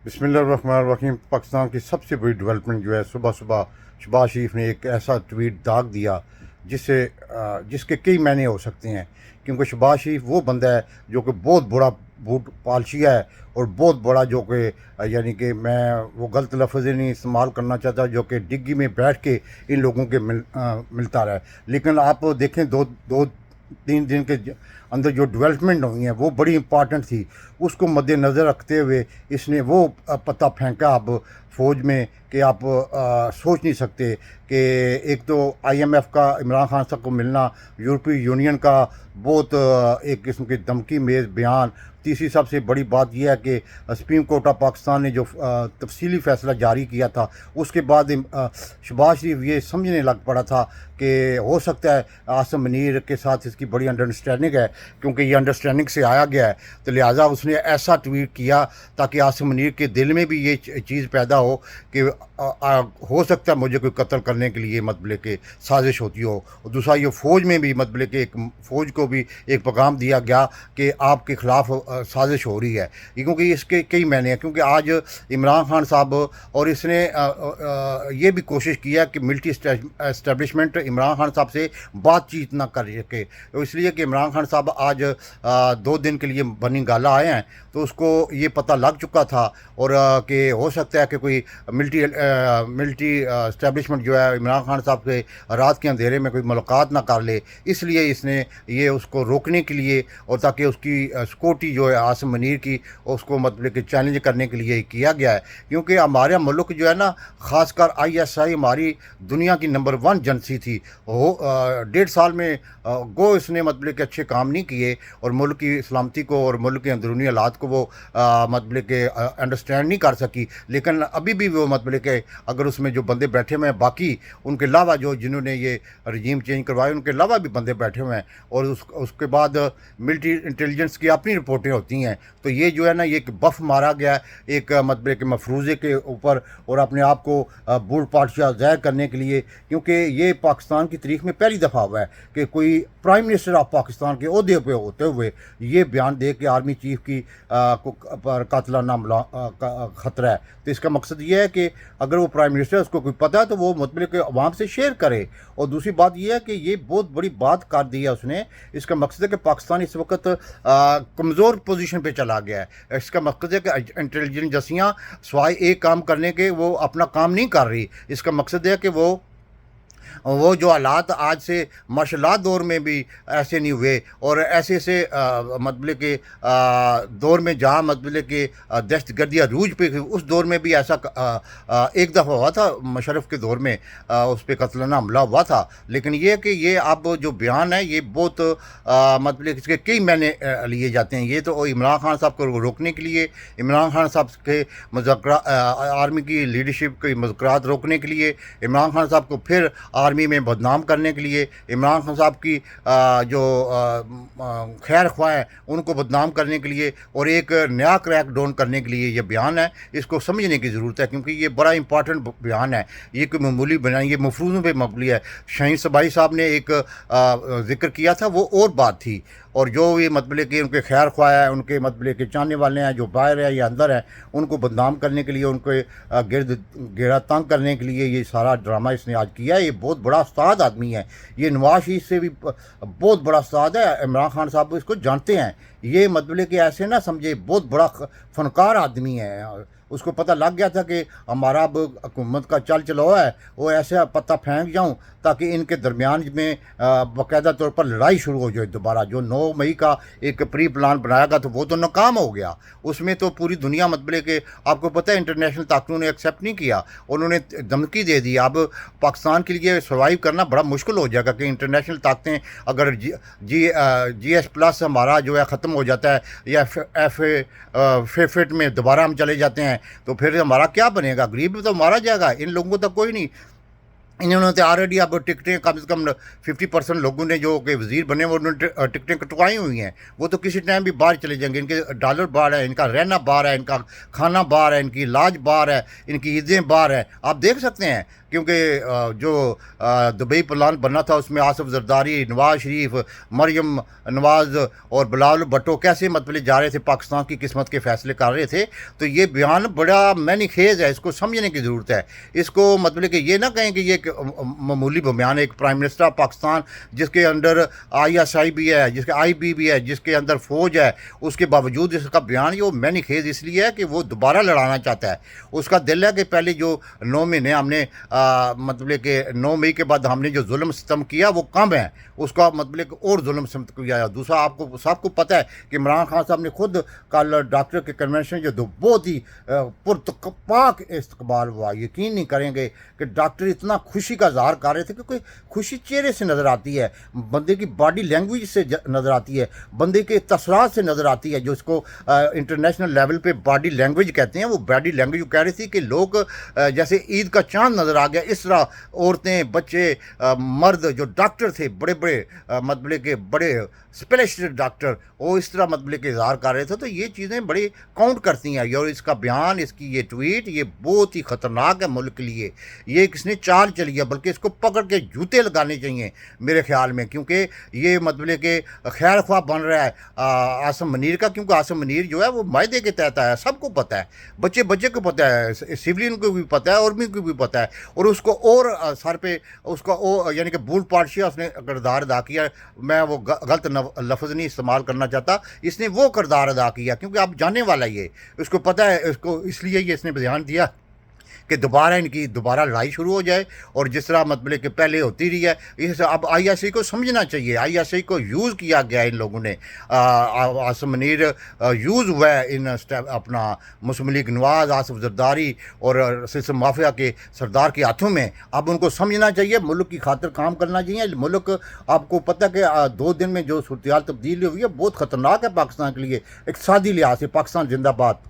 बिस्मिल्लाहिर्रहमानिर्रहीम। पाकिस्तान की सबसे बड़ी डेवलपमेंट जो है, सुबह सुबह शहबाज शरीफ ने एक ऐसा ट्वीट दाग दिया जिसके कई मायने हो सकते हैं। क्योंकि शहबाज शरीफ वो बंदा है जो कि बहुत बड़ा बूट पालशिया है और बहुत बड़ा जो कि यानी कि मैं वो गलत लफ्ज़ नहीं इस्तेमाल करना चाहता, जो कि डिग्गी में बैठ के इन लोगों के मिलता रहा है। लेकिन आप देखें दो दो 3 दिन के अंदर जो डेवलपमेंट हुई हैं वो बड़ी इंपॉर्टेंट थी। उसको मद्देनज़र रखते हुए इसने वो पत्ता फेंका अब फ़ौज में कि आप सोच नहीं सकते कि एक तो IMF का इमरान खान साहब को मिलना, यूरोपीय यूनियन का बहुत एक किस्म की धमकी मेज़ बयान। तीसरी सबसे बड़ी बात यह है कि सुप्रीम कोर्ट ऑफ पाकिस्तान ने जो तफसीली फ़ैसला जारी किया था, उसके बाद शहबाज शरीफ ये समझने लग पड़ा था कि हो सकता है आसिम मुनीर के साथ इसकी बड़ी अंडरस्टैंडिंग है, क्योंकि ये अंडरस्टैंडिंग से आया गया है। तो लिहाजा उसने ऐसा ट्वीट किया ताकि आसिम मुनीर के दिल में भी ये चीज़ पैदा हो कि हो सकता है मुझे कोई कत्ल करने के लिए मतलब कि साजिश होती हो। और दूसरा ये फ़ौज में भी मतलब कि एक फ़ौज को भी एक पैगाम दिया गया कि आपके ख़िलाफ़ साजिश हो रही है। क्योंकि इसके कई मायने हैं, क्योंकि आज इमरान खान साहब और इसने ये भी कोशिश किया कि मिलिट्री इस्टेब्लिशमेंट इमरान खान साहब से बातचीत ना कर सके। तो इसलिए कि इमरान खान साहब आज 2 दिन के लिए बनी गाला आए हैं, तो उसको ये पता लग चुका था और कि हो सकता है कि कोई मिलिट्री इस्टेब्लिशमेंट जो है इमरान खान साहब के रात के अंधेरे में कोई मुलाकात ना कर ले। इसलिए इसने ये उसको रोकने के लिए और ताकि उसकी सिक्योरिटी जो है आसिम मुनीर की, उसको मतलब कि चैलेंज करने के लिए किया गया है। क्योंकि हमारा मुल्क जो है ना, ख़ासकर ISI हमारी दुनिया की नंबर 1 एजेंसी थी। वो 1.5 साल में गो इसने मतलब कि अच्छे काम नहीं किए और मुल्क की सलामती को और मुल्क के अंदरूनी हालात को वो मतलब कि अंडरस्टैंड नहीं कर सकी। लेकिन अभी भी वो मतलब कि अगर उसमें जो बंदे बैठे हुए हैं, बाकी उनके अलावा जो जिन्होंने ये रजीम चेंज करवाए उनके अलावा भी बंदे बैठे हुए हैं, और उसके बाद मिलिट्री इंटेलिजेंस की अपनी रिपोर्टें होती हैं। तो ये जो है ना, ये एक बफ मारा गया एक मतलब कि मफरूज़े के ऊपर और अपने आप को बूढ़ पातशाह ज़ाहिर करने के लिए। क्योंकि ये पाकिस्तान की तारीख में पहली दफ़ा हुआ है कि कोई प्राइम मिनिस्टर ऑफ पाकिस्तान के ओहदे पे होते हुए ये बयान दे कि आर्मी चीफ की पर कातलाना ख़तरा है। तो इसका मकसद ये है कि अगर वो प्राइम मिनिस्टर है, उसको कोई पता है तो वो मतलब कि अवाम से शेयर करे। और दूसरी बात यह है कि ये बहुत बड़ी बात कर दी है उसने। इसका मकसद है कि पाकिस्तान इस वक्त कमज़ोर पोजीशन पे चला गया है। इसका मकसद है कि इंटेलिजेंस एजेंसियाँ सवाए एक काम करने के वो अपना काम नहीं कर रही। इसका मकसद है कि वो जो हालात आज से मार्शल दौर में भी ऐसे नहीं हुए, और ऐसे मतलब के दौर में जहाँ मतलब कि दहशतगर्दी अरूज पे उस दौर में भी ऐसा एक दफ़ा हुआ था, मुशर्रफ के दौर में उस पर कत्लना हमला हुआ था। लेकिन ये कि ये अब जो बयान है ये बहुत मतलब इसके कई मायने लिए जाते हैं। ये तो इमरान खान साहब को रोकने के लिए, इमरान खान साहब के आर्मी की लीडरशिप के मुज़ाकरात रोकने के लिए, इमरान खान साहब को फिर आर्मी में बदनाम करने के लिए, इमरान खान साहब की जो खैर ख्वाह हैं उनको बदनाम करने के लिए, और एक नया क्रैक डाउन करने के लिए ये बयान है। इसको समझने की ज़रूरत है क्योंकि ये बड़ा इंपॉर्टेंट बयान है। ये कोई मामूली बयान, ये मफरूज़ों पे मबनी है। शाहीन सबाई साहब ने एक ज़िक्र किया था, वो और बात थी। और जो ये मतलब कि उनके खैर ख्वाह है, उनके मतलब के चाहने वाले हैं, जो बाहर है या अंदर है, उनको बदनाम करने के लिए, उनके गिरद घेरा तंग करने के लिए ये सारा ड्रामा इसने आज किया है। ये बहुत बड़ा उस्ताद आदमी है। ये नवाज शरीफ से भी बहुत बड़ा उस्ताद है। इमरान खान साहब इसको जानते हैं। ये मतलब कि ऐसे ना समझे, बहुत बड़ा फनकार आदमी है। उसको पता लग गया था कि हमारा अब हुकूमत का चल चलो है, वो ऐसे पत्ता फेंक जाऊं ताकि इनके दरमियान में बाकायदा तौर पर लड़ाई शुरू हो जाए दोबारा। जो 9 मई का एक प्री प्लान बनाया गया तो वो तो नाकाम हो गया। उसमें तो पूरी दुनिया मतलब कि आपको पता है इंटरनेशनल ताकतों ने एक्सेप्ट नहीं किया, उन्होंने धमकी दे दी। अब पाकिस्तान के लिए सर्वाइव करना बड़ा मुश्किल हो जाएगा कि इंटरनेशनल ताकतें अगर GS+ हमारा जो है ख़त्म हो जाता है या FAFET में दोबारा हम चले जाते हैं तो फिर हमारा क्या बनेगा? गरीब तो मारा जाएगा। इन लोगों तक कोई नहीं। इन्होंने तो ऑलरेडी अब टिकटें कम से कम 50% लोगों ने जो कि वज़ीर बने वो उन्होंने टिकटें कटवाई हुई हैं। वो तो किसी टाइम भी बाहर चले जाएंगे। इनके डॉलर बाहर है, इनका रहना बाहर है, इनका खाना बाहर है, इनकी इलाज बाहर है, इनकी ईदें बाहर है। आप देख सकते हैं کیونکہ جو دبئی پلان بننا تھا اس میں آصف زرداری، نواز شریف، مریم نواز اور بلاول بھٹو کیسے مطلب جا رہے تھے، پاکستان کی قسمت کے فیصلے کر رہے تھے. تو یہ بیان بڑا معنی خیز ہے، اس کو سمجھنے کی ضرورت ہے. اس کو مطلب کہ یہ نہ کہیں کہ یہ ایک معمولی بیان ہے. ایک پرائم منسٹر آف پاکستان جس کے اندر ISI بھی ہے، جس کے IB بھی ہے، جس کے اندر فوج ہے، اس کے باوجود اس کا بیان یہ معنی خیز اس لیے ہے کہ وہ دوبارہ لڑانا چاہتا ہے. اس کا دل ہے کہ پہلے جو 9 مہینے ہم نے مطلب کہ 9 مئی کے بعد ہم نے جو ظلم ستم کیا وہ کم ہے، اس کا مطلب کہ اور ظلم ستم کیا ہے. دوسرا آپ کو سب کو پتہ ہے کہ عمران خان صاحب نے خود کل ڈاکٹر کے کنونشن جو بہت ہی پرتپاک استقبال ہوا. یقین نہیں کریں گے کہ ڈاکٹر اتنا خوشی کا اظہار کر رہے تھے کہ کوئی خوشی چہرے سے نظر آتی ہے، بندے کی باڈی لینگویج سے نظر آتی ہے، بندے کے تاثرات سے نظر آتی ہے، جو اس کو انٹرنیشنل لیول پہ باڈی لینگویج کہتے ہیں. وہ باڈی لینگویج کہہ رہی تھی کہ لوگ جیسے عید کا چاند نظر آ گیا، اس طرح عورتیں، بچے، مرد جو ڈاکٹر تھے، بڑے بڑے مطلب کہ بڑے اسپیشلسٹ ڈاکٹر، وہ اس طرح مطلب کہ اظہار کر رہے تھے. تو یہ چیزیں بڑی کاؤنٹ کرتی ہیں. اور اس کا بیان، اس کی یہ ٹویٹ، یہ بہت ہی خطرناک ہے ملک کے لیے. یہ کس نے چال چلی ہے، بلکہ اس کو پکڑ کے جوتے لگانے چاہیے میرے خیال میں، کیونکہ یہ مطلب کہ خیر خواہ بن رہا ہے عاصم منیر کا. کیونکہ عاصم منیر جو ہے وہ معاہدے کے تحت آیا، سب کو پتہ ہے، بچے کو پتہ ہے، سویلین کو بھی پتہ ہے، آرمی کو بھی پتہ ہے. اور اس کو اور سر پہ اس کا یعنی کہ بول پارشیا اس نے کردار ادا کیا. میں وہ غلط لفظ نہیں استعمال کرنا چاہتا، اس نے وہ کردار ادا کیا کیونکہ اب جانے والا یہ، اس کو پتہ ہے، اس کو اس لیے یہ اس نے بیان دیا کہ دوبارہ ان کی لڑائی شروع ہو جائے. اور جس طرح مطلب کہ پہلے ہوتی رہی ہے، اس اب ISI کو سمجھنا چاہیے. ISI کو یوز کیا گیا ان لوگوں نے. عاصم منیر یوز ہوا ہے ان اپنا مسلم لیگ نواز، آصف زرداری اور سلسلہ مافیا کے سردار کے ہاتھوں میں. اب ان کو سمجھنا چاہیے، ملک کی خاطر کام کرنا چاہیے. ملک آپ کو پتہ کہ 2 دن میں جو صورتحال تبدیل ہوئی ہے بہت خطرناک ہے پاکستان کے لیے. اقتصادی لحاظ سے پاکستان زندہ باد.